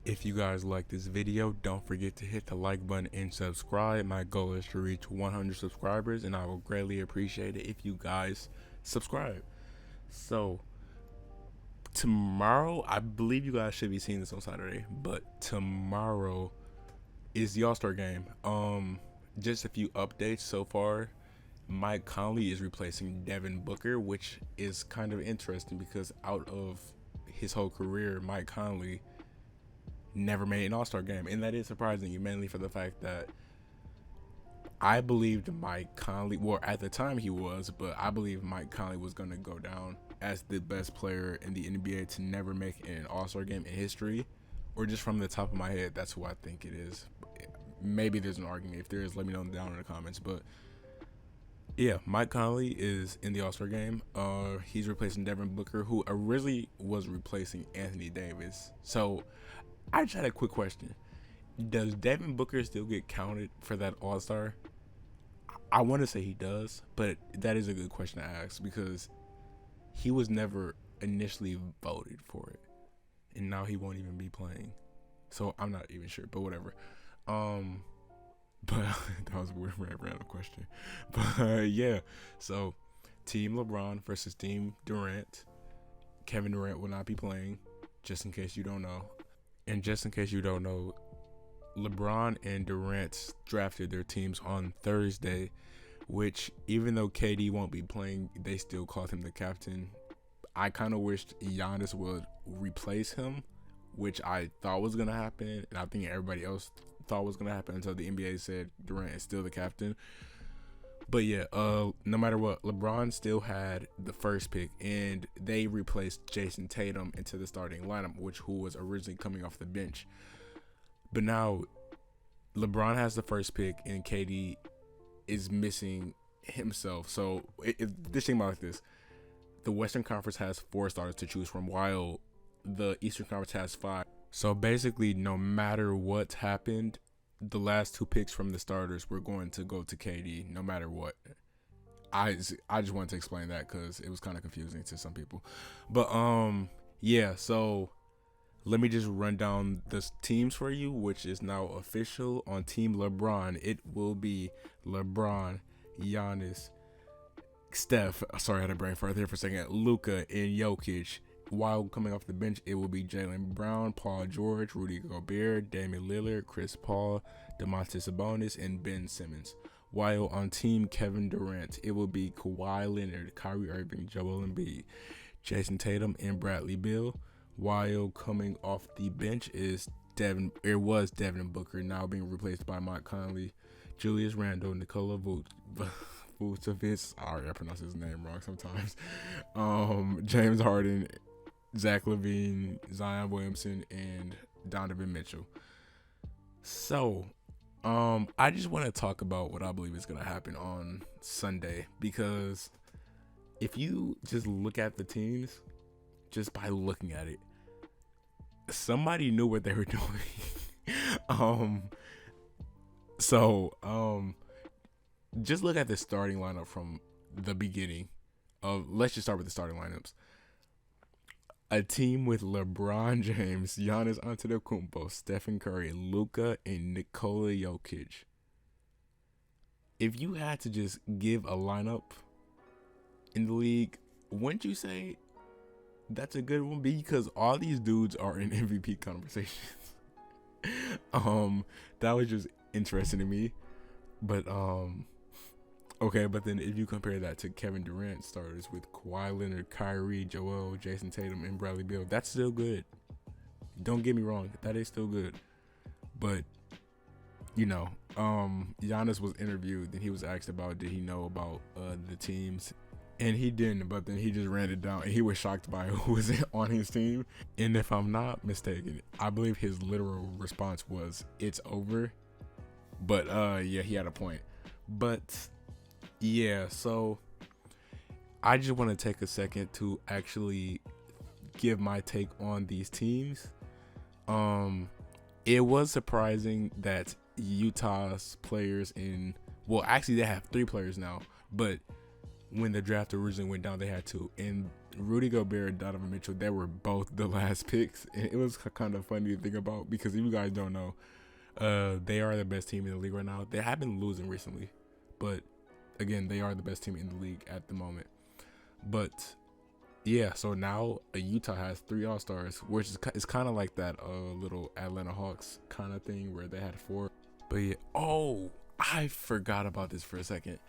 If you guys like this video, don't forget to hit the like button and subscribe. My goal is to reach 100 subscribers, and I will greatly appreciate it if you guys subscribe. So, tomorrow, I believe you guys should be seeing this on Saturday, but tomorrow is the All-Star game. Just a few updates so far. Mike Conley is replacing Devin Booker, which is kind of interesting because out of his whole career, Mike Conley never made an All-Star game, and that is surprising, mainly for the fact that I believed Mike Conley, well, at the time he was, but I believe Mike Conley was going to go down as the best player in the NBA to never make an All-Star game in history, or just from the top of my head, that's who I think it is. Maybe there's an argument. If there is, let me know down in the comments. But yeah, Mike Conley is in the All-Star game. He's replacing Devin Booker, who originally was replacing Anthony Davis. So I just had a quick question. Does Devin Booker still get counted for that All-Star? I want to say he does, but that is a good question to ask because he was never initially voted for it, and now he won't even be playing. So I'm not even sure, but whatever. But that was a weird random question. But yeah, so Team LeBron versus Team Durant. Kevin Durant will not be playing, just in case you don't know. And just in case you don't know, LeBron and Durant drafted their teams on Thursday, which even though KD won't be playing, they still called him the captain. I kind of wished Giannis would replace him, which I thought was going to happen, and I think everybody else thought was going to happen until the NBA said Durant is still the captain. But yeah, no matter what, LeBron still had the first pick, and they replaced Jason Tatum into the starting lineup, who was originally coming off the bench. But now LeBron has the first pick, and KD is missing himself. So this thing about like this, the Western Conference has 4 starters to choose from, while the Eastern Conference has 5. So basically, no matter what happened, the last 2 picks from the starters were going to go to KD, no matter what. I just wanted to explain that because it was kind of confusing to some people. But yeah. So let me just run down the teams for you, which is now official. On Team LeBron, it will be LeBron, Giannis, Steph. Sorry, I had a brain fart there for a second. Luka and Jokic. While coming off the bench, it will be Jaylen Brown, Paul George, Rudy Gobert, Damian Lillard, Chris Paul, Domantas Sabonis, and Ben Simmons. While on Team Kevin Durant, it will be Kawhi Leonard, Kyrie Irving, Joel Embiid, Jason Tatum, and Bradley Beal. While coming off the bench was Devin Booker, now being replaced by Mike Conley, Julius Randle, Nikola Vucevic. Sorry, I pronounce his name wrong sometimes. James Harden, Zach LaVine, Zion Williamson, and Donovan Mitchell. So, I just want to talk about what I believe is going to happen on Sunday, because if you just look at the teams, just by looking at it, somebody knew what they were doing. Just look at the starting lineup from the beginning let's just start with the starting lineups. A team with LeBron James, Giannis Antetokounmpo, Stephen Curry, Luka, and Nikola Jokic. If you had to just give a lineup in the league, wouldn't you say that's a good one? Because all these dudes are in MVP conversations. That was just interesting to me. But okay, but then if you compare that to Kevin Durant starters with Kawhi Leonard, Kyrie, Joel, Jason Tatum, and Bradley Beal, that's still good. Don't get me wrong, that is still good. But Giannis was interviewed and he was asked about did he know about the teams, and he didn't. But then he just ran it down, and he was shocked by who was on his team. And if I'm not mistaken, I believe his literal response was "It's over." But yeah, he had a point. But yeah, so I just want to take a second to actually give my take on these teams. It was surprising that Utah's players actually they have 3 players now, but when the draft originally went down, they had 2. And Rudy Gobert and Donovan Mitchell, they were both the last picks, and it was kind of funny to think about because if you guys don't know, they are the best team in the league right now. They have been losing recently, but again, they are the best team in the league at the moment. But yeah, so now Utah has 3 All-Stars, which is kind of like that little Atlanta Hawks kind of thing where they had 4. But yeah, oh, I forgot about this for a second.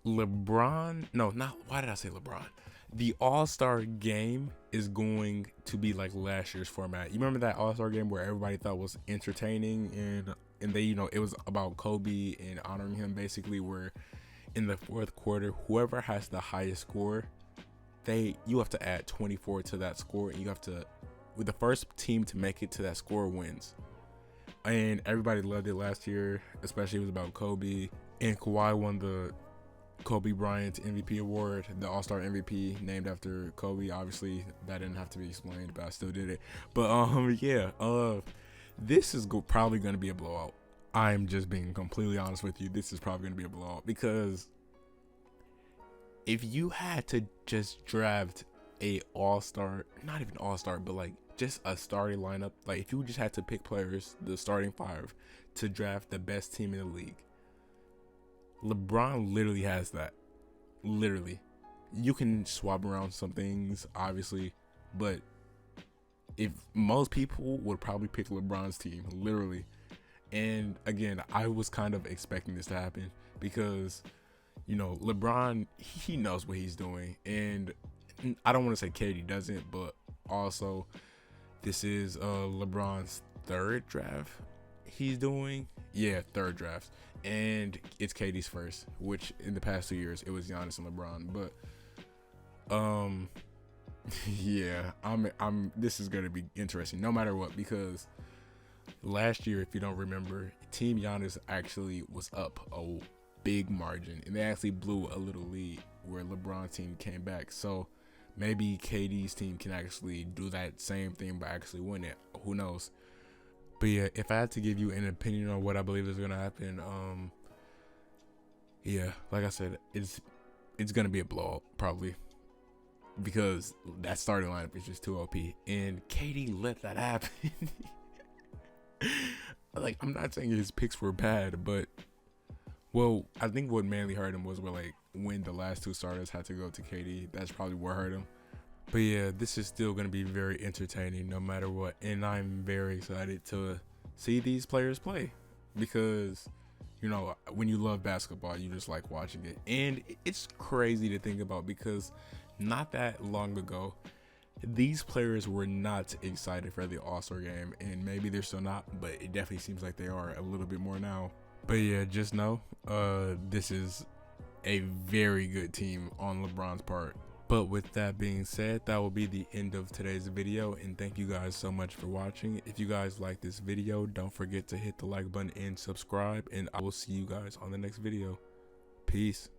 LeBron, no, not, why did I say LeBron? The All-Star game is going to be like last year's format. You remember that All-Star game where everybody thought was entertaining and they, you know, it was about Kobe and honoring him basically, where in the 4th quarter, whoever has the highest score, you have to add 24 to that score, and you have to, with the first team to make it to that score wins. And everybody loved it last year, especially it was about Kobe, and Kawhi won the Kobe Bryant MVP award, the All-Star MVP named after Kobe. Obviously that didn't have to be explained, but I still did it. But yeah, this is probably going to be a blowout. I'm just being completely honest with you. This is probably going to be a blowout because if you had to just draft a all-star, not even all-star, but like just a starting lineup, like if you just had to pick players, the starting 5 to draft the best team in the league, LeBron literally has that. Literally. You can swap around some things, obviously, but if most people would probably pick LeBron's team, literally. And again, I was kind of expecting this to happen because, you know, LeBron, he knows what he's doing. And I don't want to say KD doesn't, but also this is LeBron's 3rd draft he's doing. Yeah, 3rd draft. And it's KD's first, which in the past 2 years it was Giannis and LeBron. But yeah, this is gonna be interesting no matter what, because last year, if you don't remember, Team Giannis actually was up a big margin, and they actually blew a little lead where LeBron's team came back. So maybe KD's team can actually do that same thing but actually win it. Who knows? But yeah, if I had to give you an opinion on what I believe is gonna happen, yeah, like I said, it's gonna be a blowout probably, because that starting lineup is just too OP, and KD let that happen. Like, I'm not saying his picks were bad, but well, I think what mainly hurt him was when the last 2 starters had to go to KD. That's probably what hurt him. But yeah, this is still going to be very entertaining no matter what. And I'm very excited to see these players play because, you know, when you love basketball, you just like watching it. And it's crazy to think about because not that long ago, these players were not excited for the All-Star game. And maybe they're still not, but it definitely seems like they are a little bit more now. But yeah, just know this is a very good team on LeBron's part. But with that being said, that will be the end of today's video, and thank you guys so much for watching. If you guys like this video, don't forget to hit the like button and subscribe, and I will see you guys on the next video. Peace.